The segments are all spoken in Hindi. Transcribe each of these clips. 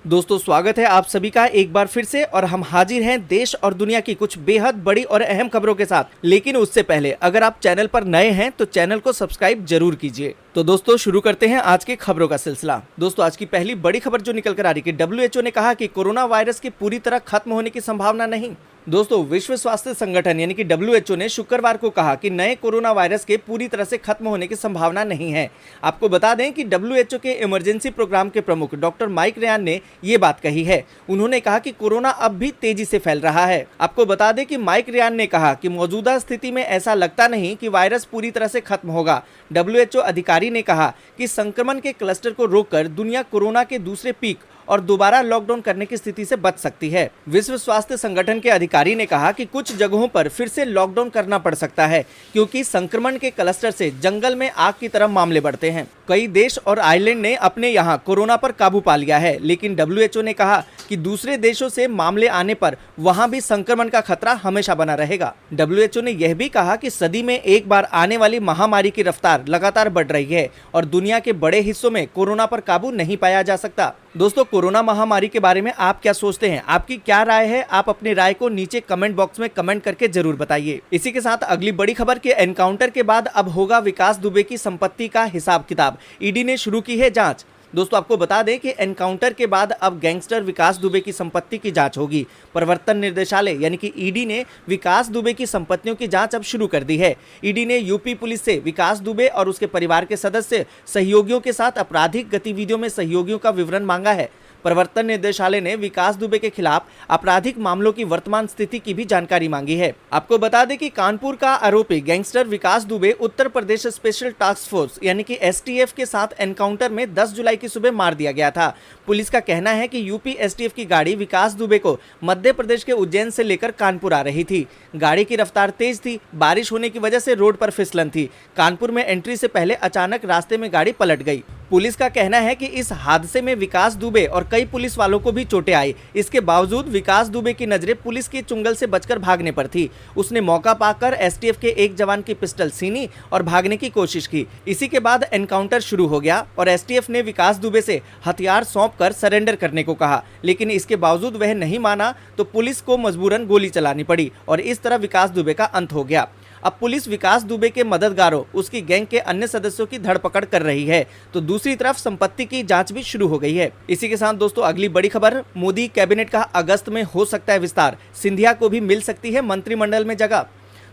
दोस्तों स्वागत है आप सभी का एक बार फिर से और हम हाजिर हैं देश और दुनिया की कुछ बेहद बड़ी और अहम खबरों के साथ। लेकिन उससे पहले अगर आप चैनल पर नए हैं तो चैनल को सब्सक्राइब जरूर कीजिए। तो दोस्तों शुरू करते हैं आज के खबरों का सिलसिला। दोस्तों आज की पहली बड़ी खबर जो निकल कर आ रही है कि WHO ने कहा कि कोरोना वायरस के पूरी तरह खत्म होने की संभावना नहीं। दोस्तों विश्व स्वास्थ्य संगठन यानी कि WHO ने शुक्रवार को कहा कि नए कोरोना वायरस के पूरी तरह से खत्म होने की संभावना नहीं है। आपको बता दें कि WHO के इमरजेंसी प्रोग्राम के प्रमुख डॉक्टर माइक रेयान ने ये बात कही है। उन्होंने कहा कि कोरोना अब भी तेजी से फैल रहा है। आपको बता दें कि माइक रेयान ने कहा कि मौजूदा स्थिति में ऐसा लगता नहीं कि वायरस पूरी तरह से खत्म होगा। WHO अधिकारी ने कहा कि संक्रमण के क्लस्टर को रोककर दुनिया कोरोना के दूसरे पीक और दोबारा लॉकडाउन करने की स्थिति से बच सकती है। विश्व स्वास्थ्य संगठन के अधिकारी ने कहा कि कुछ जगहों पर फिर से लॉकडाउन करना पड़ सकता है क्योंकि संक्रमण के क्लस्टर से जंगल में आग की तरह मामले बढ़ते हैं। कई देश और आइलैंड ने अपने यहाँ कोरोना पर काबू पा लिया है, लेकिन WHO ने कहा कि दूसरे देशों से मामले आने पर वहाँ भी संक्रमण का खतरा हमेशा बना रहेगा। WHO ने यह भी कहा कि सदी में एक बार आने वाली महामारी की रफ्तार लगातार बढ़ रही है और दुनिया के बड़े हिस्सों में कोरोना पर काबू नहीं पाया जा सकता। दोस्तों कोरोना महामारी के बारे में आप क्या सोचते हैं, आपकी क्या राय है? आप अपनी राय को नीचे कमेंट बॉक्स में कमेंट करके जरूर बताइए। इसी के साथ अगली बड़ी खबर के एनकाउंटर के बाद अब होगा विकास दुबे की संपत्ति का हिसाब किताब। ईडी ने शुरू की है जांच। दोस्तों आपको बता दें कि एनकाउंटर के बाद अब गैंगस्टर विकास दुबे की संपत्ति की जांच होगी। प्रवर्तन निर्देशालय यानी कि ईडी ने विकास दुबे की संपत्तियों की जांच अब शुरू कर दी है। ईडी ने यूपी पुलिस से विकास दुबे और उसके परिवार के सदस्य सहयोगियों के साथ आपराधिक गतिविधियों में सहयोगियों का विवरण मांगा है। प्रवर्तन निर्देशालय ने विकास दुबे के खिलाफ आपराधिक मामलों की वर्तमान स्थिति की भी जानकारी मांगी है। आपको बता दें कि कानपुर का आरोपी गैंगस्टर विकास Dubey Uttar Pradesh special task force यानी कि STF के साथ एनकाउंटर में 10 जुलाई की सुबह मार दिया गया था। पुलिस का कहना है कि यूपी STF की गाड़ी विकास दुबे को मध्य प्रदेश के उज्जैन से लेकर कानपुर आ रही थी। गाड़ी की रफ्तार तेज थी, बारिश होने की वजह से रोड पर फिसलन थी। कानपुर में एंट्री से पहले अचानक रास्ते में गाड़ी पलट गई। पुलिस का कहना है कि इस हादसे में विकास दुबे और कई पुलिस वालों को भी चोटें आई। इसके बावजूद विकास दुबे की नजरें पुलिस के चुंगल से बचकर भागने पर थी। उसने मौका पाकर STF के एक जवान की पिस्टल छीनी और भागने की कोशिश की। इसी के बाद एनकाउंटर शुरू हो गया और STF ने विकास दुबे से हथियार सौंपकर सरेंडर करने को कहा, लेकिन इसके बावजूद वह नहीं माना तो पुलिस को मजबूरन गोली चलानी पड़ी और इस तरह विकास दुबे का अंत हो गया। अब पुलिस विकास दुबे के मददगारों, उसकी गैंग के अन्य सदस्यों की धरपकड़ कर रही है, तो दूसरी तरफ संपत्ति की जांच भी शुरू हो गई है। इसी के साथ दोस्तों अगली बड़ी खबर, मोदी कैबिनेट का अगस्त में हो सकता है विस्तार, सिंधिया को भी मिल सकती है मंत्रिमंडल में जगह।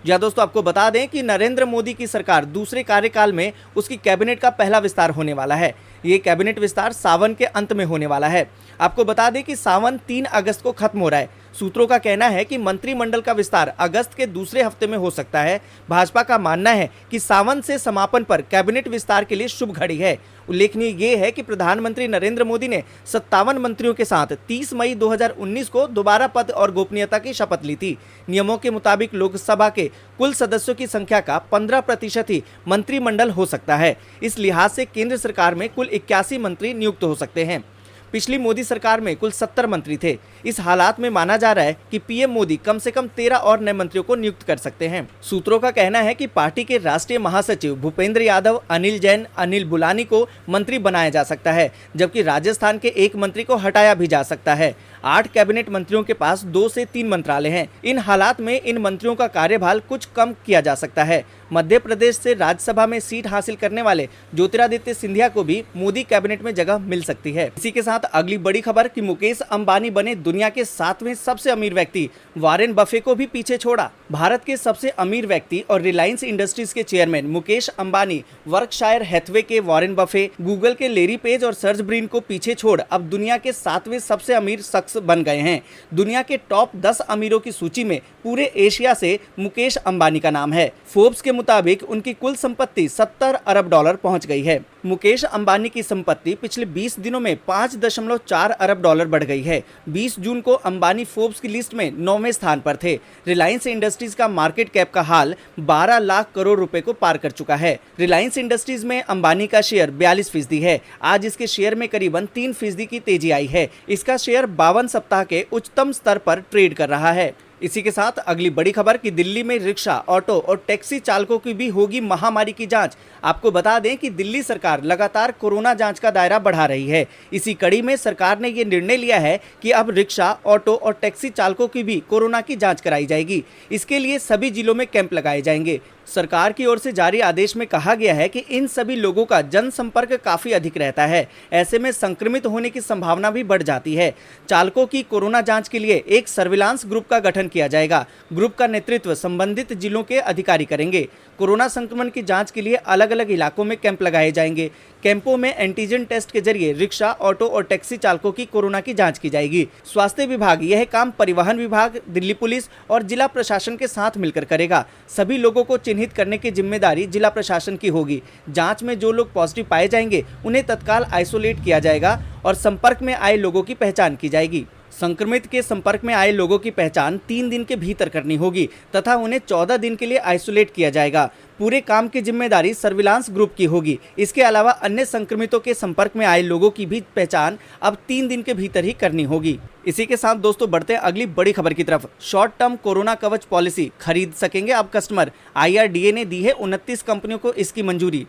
या दोस्तों आपको बता दें कि नरेंद्र मोदी की सरकार दूसरे कार्यकाल में उसकी कैबिनेट का पहला विस्तार होने वाला है। ये कैबिनेट विस्तार सावन के अंत में होने वाला है। आपको बता दें कि सावन 3 अगस्त को खत्म हो रहा है। सूत्रों का कहना है कि मंत्रिमंडल का विस्तार अगस्त के दूसरे हफ्ते में हो सकता है। भाजपा का मानना है कि सावन से समापन पर कैबिनेट विस्तार के लिए शुभ घड़ी है। उल्लेखनीय ये है कि प्रधानमंत्री नरेंद्र मोदी ने 57 मंत्रियों के साथ 30 मई 2019 को दोबारा पद और गोपनीयता की शपथ ली थी। नियमों के मुताबिक लोकसभा के कुल सदस्यों की संख्या का 15% ही मंत्रिमंडल हो सकता है। इस लिहाज से केंद्र सरकार में कुल 81 मंत्री नियुक्त हो सकते हैं। पिछली मोदी सरकार में कुल 70 मंत्री थे। इस हालात में माना जा रहा है कि PM मोदी कम से कम 13 और नए मंत्रियों को नियुक्त कर सकते हैं। सूत्रों का कहना है कि पार्टी के राष्ट्रीय महासचिव भूपेंद्र यादव, अनिल जैन, अनिल बुलानी को मंत्री बनाया जा सकता है, जबकि राजस्थान के एक मंत्री को हटाया भी जा सकता है। 8 कैबिनेट मंत्रियों के पास 2 से 3 मंत्रालय हैं। इन हालात में इन मंत्रियों का कार्यभार कुछ कम किया जा सकता है। मध्य प्रदेश से राज्यसभा में सीट हासिल करने वाले ज्योतिरादित्य सिंधिया को भी मोदी कैबिनेट में जगह मिल सकती है। इसी के साथ अगली बड़ी खबर कि मुकेश अंबानी बने दुनिया के 7वें सबसे अमीर व्यक्ति, वॉरेन बफे को भी पीछे छोड़ा। भारत के सबसे अमीर व्यक्ति और रिलायंस इंडस्ट्रीज के chairman Mukesh Ambani, Berkshire Hathaway के वॉरेन बफे, गूगल के लेरी पेज और सर्ज ब्रिन को पीछे छोड़ अब दुनिया के 7वें सबसे अमीर शख्स बन गए हैं। दुनिया के टॉप 10 अमीरों की सूची में पूरे एशिया से मुकेश अंबानी का नाम है। फोर्ब्स के मुताबिक उनकी कुल संपत्ति $70 अरब पहुंच गई है। मुकेश अंबानी की संपत्ति पिछले 20 दिनों में $5.4 अरब बढ़ गई है। 20 जून को अंबानी फोर्ब्स की लिस्ट में 9वें स्थान पर थे। रिलायंस इंडस्ट्रीज का मार्केट कैप का हाल 12 लाख करोड़ रुपए को पार कर चुका है। रिलायंस इंडस्ट्रीज में अंबानी का शेयर 42% है। आज इसके शेयर में करीबन 3% की तेजी आई है। इसका शेयर 52 सप्ताह के उच्चतम स्तर पर ट्रेड कर रहा है। इसी के साथ अगली बड़ी खबर कि दिल्ली में रिक्शा, ऑटो और टैक्सी चालकों की भी होगी महामारी की जांच। आपको बता दें कि दिल्ली सरकार लगातार कोरोना जांच का दायरा बढ़ा रही है। इसी कड़ी में सरकार ने ये निर्णय लिया है कि अब रिक्शा, ऑटो और टैक्सी चालकों की भी कोरोना की जांच कराई जाएगी। इसके लिए सभी जिलों में कैंप लगाए जाएंगे। सरकार की ओर से जारी आदेश में कहा गया है कि इन सभी लोगों का जनसंपर्क काफी अधिक रहता है। ऐसे में संक्रमित होने की संभावना भी बढ़ जाती है। चालकों की कोरोना जांच के लिए एक सर्विलांस ग्रुप का गठन किया जाएगा। ग्रुप का नेतृत्व संबंधित जिलों के अधिकारी करेंगे। कोरोना संक्रमण की जांच के लिए अलग अलग इलाकों में कैंप लगाए जाएंगे। कैंपों में एंटीजन टेस्ट के जरिए रिक्शा, ऑटो और टैक्सी चालकों की कोरोना की जांच की जाएगी। स्वास्थ्य विभाग यह काम परिवहन विभाग, दिल्ली पुलिस और जिला प्रशासन के साथ मिलकर करेगा। सभी लोगों को चिन्हित करने की जिम्मेदारी जिला प्रशासन की होगी। जांच में जो लोग पॉजिटिव पाए जाएंगे उन्हें तत्काल आइसोलेट किया जाएगा और संपर्क में आए लोगों की पहचान की जाएगी। संक्रमित के संपर्क में आए लोगों की पहचान 3 दिन के भीतर करनी होगी तथा उन्हें 14 दिन के लिए आइसोलेट किया जाएगा। पूरे काम की जिम्मेदारी सर्विलांस ग्रुप की होगी। इसके अलावा अन्य संक्रमितों के संपर्क में आए लोगों की भी पहचान अब 3 दिन के भीतर ही करनी होगी। इसी के साथ दोस्तों बढ़ते हैं अगली बड़ी खबर की तरफ। शॉर्ट टर्म कोरोना कवच पॉलिसी खरीद सकेंगे अब कस्टमर। IRDA ने दी है 29 कंपनियों को इसकी मंजूरी।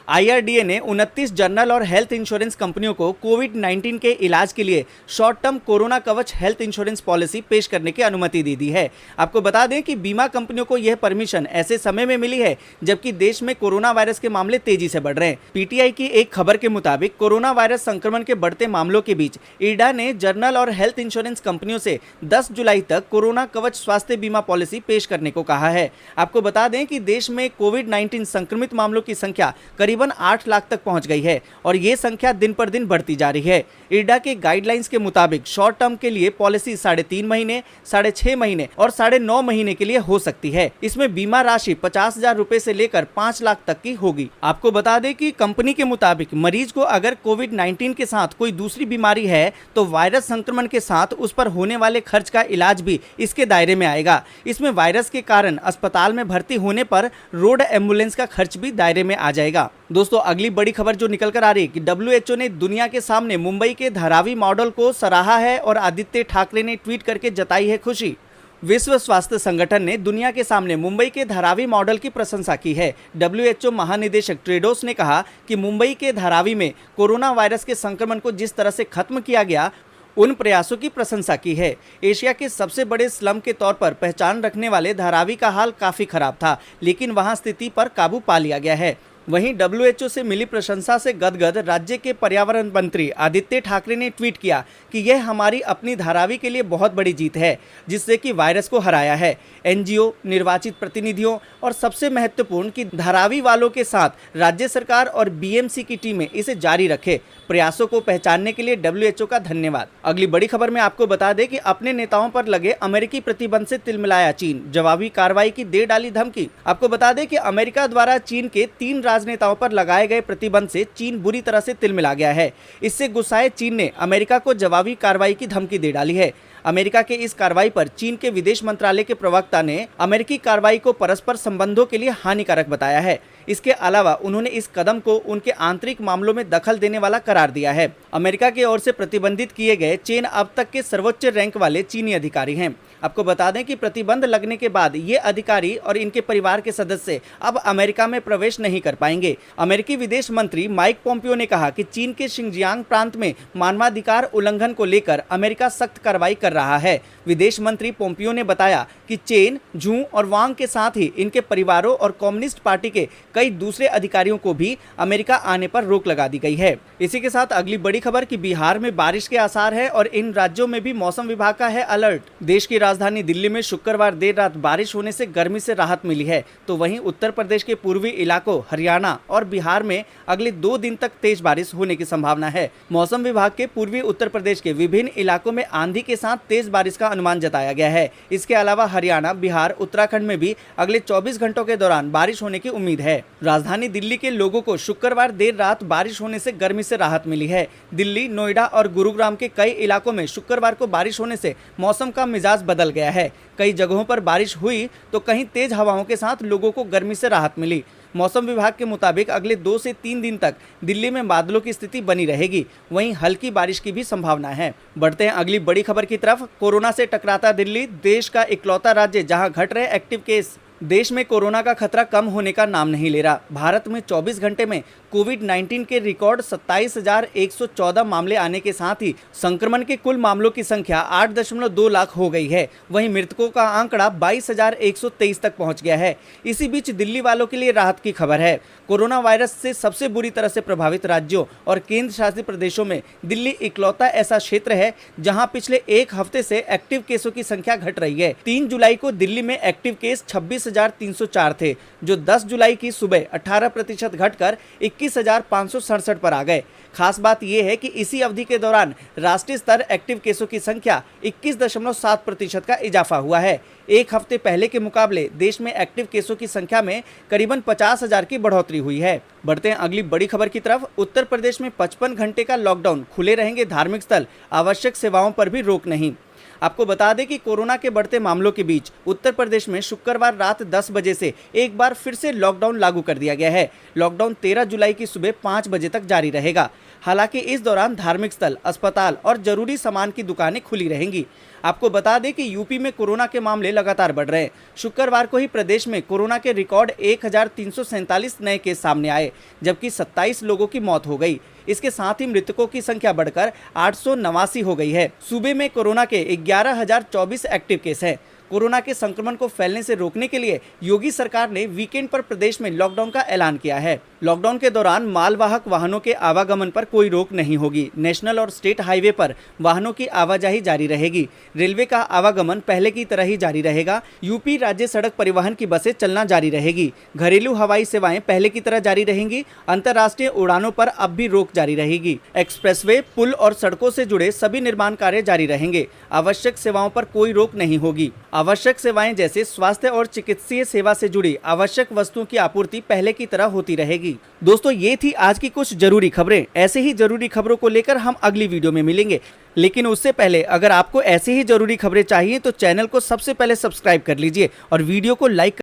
IRDA ने 29 जनरल और हेल्थ इंश्योरेंस कंपनियों को कोविड-19 के इलाज के लिए शॉर्ट टर्म कोरोना कवच हेल्थ इंश्योरेंस पॉलिसी पेश करने की अनुमति दी है। आपको बता दें कि बीमा कंपनियों को यह परमिशन ऐसे समय में मिली है जबकि देश में कोरोना वायरस के मामले तेजी से बढ़ रहे हैं। PTI की एक खबर के मुताबिक कोरोना वायरस संक्रमण के बढ़ते मामलों के बीच IRDA ने जनरल और हेल्थ इंश्योरेंस कंपनियों से 10 जुलाई तक कोरोना कवच स्वास्थ्य बीमा पॉलिसी पेश करने को कहा है। आपको बता दें कि देश में कोविड-19 संक्रमित मामलों की संख्या करीबन 8 लाख तक पहुंच गई है और ये संख्या दिन पर दिन बढ़ती जा रही है। IRDA के गाइडलाइंस के मुताबिक शॉर्ट टर्म के लिए पॉलिसी 3.5 महीने, 6.5 महीने और 9.5 महीने के लिए हो सकती है। इसमें बीमा राशि 50,000 रुपए से लेकर 5 लाख तक की होगी। आपको बता दें कि कंपनी के मुताबिक मरीज को अगर कोविड-19 के साथ कोई दूसरी बीमारी है तो वायरस संक्रमण के साथ उस पर होने वाले खर्च का इलाज भी इसके दायरे में आएगा। इसमें वायरस के कारण अस्पताल में भर्ती होने पर रोड एम्बुलेंस का खर्च भी दायरे में आ जाएगा। दोस्तों अगली बड़ी खबर जो निकल कर आ रही है कि WHO ने दुनिया के सामने मुंबई के धारावी मॉडल को सराहा है और आदित्य ठाकरे ने ट्वीट करके जताई है खुशी। विश्व स्वास्थ्य संगठन ने दुनिया के सामने मुंबई के धारावी मॉडल की प्रशंसा की है। WHO महानिदेशक टेड्रोस ने कहा कि मुंबई के धारावी में कोरोना वायरस के संक्रमण को जिस तरह से खत्म किया गया उन प्रयासों की प्रशंसा की है। एशिया के सबसे बड़े स्लम के तौर पर पहचान रखने वाले धारावी का हाल काफी खराब था, लेकिन वहां स्थिति पर काबू पा लिया गया है। वहीं WHO से मिली प्रशंसा से गदगद राज्य के पर्यावरण मंत्री आदित्य ठाकरे ने ट्वीट किया कि यह हमारी अपनी धारावी के लिए बहुत बड़ी जीत है जिससे कि वायरस को हराया है। NGO, निर्वाचित प्रतिनिधियों और सबसे महत्वपूर्ण कि धारावी वालों के साथ राज्य सरकार और BMC की टीमें इसे जारी रखे। प्रयासों को पहचानने के लिए WHO का धन्यवाद। अगली बड़ी खबर में आपको बता दें कि अपने नेताओं पर लगे अमेरिकी प्रतिबंध से तिलमिलाया चीन, जवाबी कार्रवाई की दे डाली धमकी। आपको बता दें कि अमेरिका द्वारा चीन के 3 राजनेताओं पर लगाए गए प्रतिबंध से चीन बुरी तरह से तिलमिला गया है। इससे गुस्साए चीन ने अमेरिका को जवाबी कार्रवाई की धमकी दे डाली है। अमेरिका के इस कार्रवाई पर चीन के विदेश मंत्रालय के प्रवक्ता ने अमेरिकी कार्रवाई को परस्पर संबंधों के लिए हानिकारक बताया है। इसके अलावा उन्होंने इस कदम को उनके आंतरिक मामलों में दखल देने वाला करार दिया है। अमेरिका की ओर से प्रतिबंधित किए गए चीन अब तक के सर्वोच्च रैंक वाले चीनी अधिकारी हैं। आपको बता दें कि प्रतिबंध लगने के बाद ये अधिकारी और इनके परिवार के सदस्य अब अमेरिका में प्रवेश नहीं कर पाएंगे। अमेरिकी विदेश मंत्री माइक पोम्पियो ने कहा कि चीन के शिंजियांग प्रांत में मानवाधिकार उल्लंघन को लेकर अमेरिका सख्त कार्रवाई कर रहा है। विदेश मंत्री पोम्पियो ने बताया कि चेन, झू और वांग के साथ ही इनके परिवारों और कम्युनिस्ट पार्टी के कई दूसरे अधिकारियों को भी अमेरिका आने पर रोक लगा दी गई है। इसी के साथ अगली बड़ी खबर कि बिहार में बारिश के आसार है और इन राज्यों में भी मौसम विभाग का है अलर्ट। देश की राजधानी दिल्ली में शुक्रवार देर रात बारिश होने से गर्मी से राहत मिली है, तो वहीं उत्तर प्रदेश के पूर्वी इलाकों, हरियाणा और बिहार में अगले 2 दिन तक तेज बारिश होने की संभावना है। मौसम विभाग के पूर्वी उत्तर प्रदेश के विभिन्न इलाकों में आंधी के साथ तेज बारिश का अनुमान जताया गया है। इसके अलावा हरियाणा, बिहार, उत्तराखंड में भी अगले 24 घंटों के दौरान बारिश होने की उम्मीद है। राजधानी दिल्ली के लोगों को शुक्रवार देर रात बारिश होने से गर्मी से राहत मिली है। दिल्ली, नोएडा और गुरुग्राम के कई इलाकों में शुक्रवार को बारिश होने से मौसम का मिजाज बदल गया है। कई जगहों पर बारिश हुई तो कहीं तेज हवाओं के साथ लोगों को गर्मी से राहत मिली। मौसम विभाग के मुताबिक अगले 2 से 3 दिन तक दिल्ली में बादलों की स्थिति बनी रहेगी, वहीं हल्की बारिश की भी संभावना है। बढ़ते हैं अगली बड़ी खबर की तरफ। कोरोना से टकराता दिल्ली, देश का इकलौता राज्य जहां घट रहे एक्टिव केस। देश में कोरोना का खतरा कम होने का नाम नहीं ले रहा। भारत में 24 घंटे में कोविड-19 के रिकॉर्ड 27,114 मामले आने के साथ ही संक्रमण के कुल मामलों की संख्या 8.2 लाख हो गई है। वहीं मृतकों का आंकड़ा 22,123 तक पहुंच गया है। इसी बीच दिल्ली वालों के लिए राहत की खबर है। कोरोना वायरस से सबसे बुरी तरह से प्रभावित राज्यों और केंद्र शासित प्रदेशों में दिल्ली इकलौता ऐसा क्षेत्र है जहां पिछले एक हफ्ते से एक्टिव केसों की संख्या घट रही है। 3 जुलाई को दिल्ली में एक्टिव केस 26,304 थे, जो 10 जुलाई की सुबह 18% घटकर 21,567 पर आ गए। खास बात यह है कि इसी अवधि के दौरान राष्ट्रीय स्तर एक्टिव केसों की संख्या 21.7% का इजाफा हुआ है। एक हफ्ते पहले के मुकाबले देश में एक्टिव केसों की संख्या में करीबन 50,000 की बढ़ोतरी हुई है। बढ़ते हैं अगली बड़ी खबर की तरफ। उत्तर प्रदेश में 55 घंटे का लॉकडाउन, खुले रहेंगे धार्मिक स्थल, आवश्यक सेवाओं पर भी रोक नहीं। आपको बता दें कि कोरोना के बढ़ते मामलों के बीच उत्तर प्रदेश में शुक्रवार रात 10 बजे से एक बार फिर से लॉकडाउन लागू कर दिया गया है। लॉकडाउन 13 जुलाई की सुबह 5 बजे तक जारी रहेगा। हालांकि इस दौरान धार्मिक स्थल, अस्पताल और जरूरी सामान की दुकानें खुली रहेंगी। आपको बता दें कि यूपी में कोरोना के मामले लगातार बढ़ रहे हैं। शुक्रवार को ही प्रदेश में कोरोना के रिकॉर्ड 1,347 नए केस सामने आए, जबकि 27 लोगों की मौत हो गई। इसके साथ ही मृतकों की संख्या बढ़कर 889 हो गई है। सूबे में कोरोना के 11,024 एक्टिव केस हैं। कोरोना के संक्रमण को फैलने से रोकने के लिए योगी सरकार ने वीकेंड पर प्रदेश में लॉकडाउन का ऐलान किया है। लॉकडाउन के दौरान मालवाहक वाहनों के आवागमन पर कोई रोक नहीं होगी। नेशनल और स्टेट हाईवे पर वाहनों की आवाजाही जारी रहेगी। रेलवे का आवागमन पहले की तरह ही जारी रहेगा। यूपी राज्य सड़क परिवहन की बसें चलना जारी रहेगी। घरेलू हवाई सेवाएं पहले की तरह जारी रहेंगी। अंतर्राष्ट्रीय उड़ानों पर अब भी रोक जारी रहेगी। एक्सप्रेसवे, पुल और सड़कों से जुड़े सभी निर्माण कार्य जारी रहेंगे। आवश्यक सेवाओं पर कोई रोक नहीं होगी। आवश्यक सेवाएं जैसे स्वास्थ्य और चिकित्सीय सेवा से जुड़ी आवश्यक वस्तुओं की आपूर्ति पहले की तरह होती रहेगी। दोस्तों, ये थी आज की कुछ जरूरी खबरें। ऐसे ही जरूरी खबरों को लेकर हम अगली वीडियो में मिलेंगे, लेकिन उससे पहले अगर आपको ऐसे ही जरूरी खबरें चाहिए तो चैनल को सबसे पहले सब्सक्राइब कर लीजिए और वीडियो को लाइक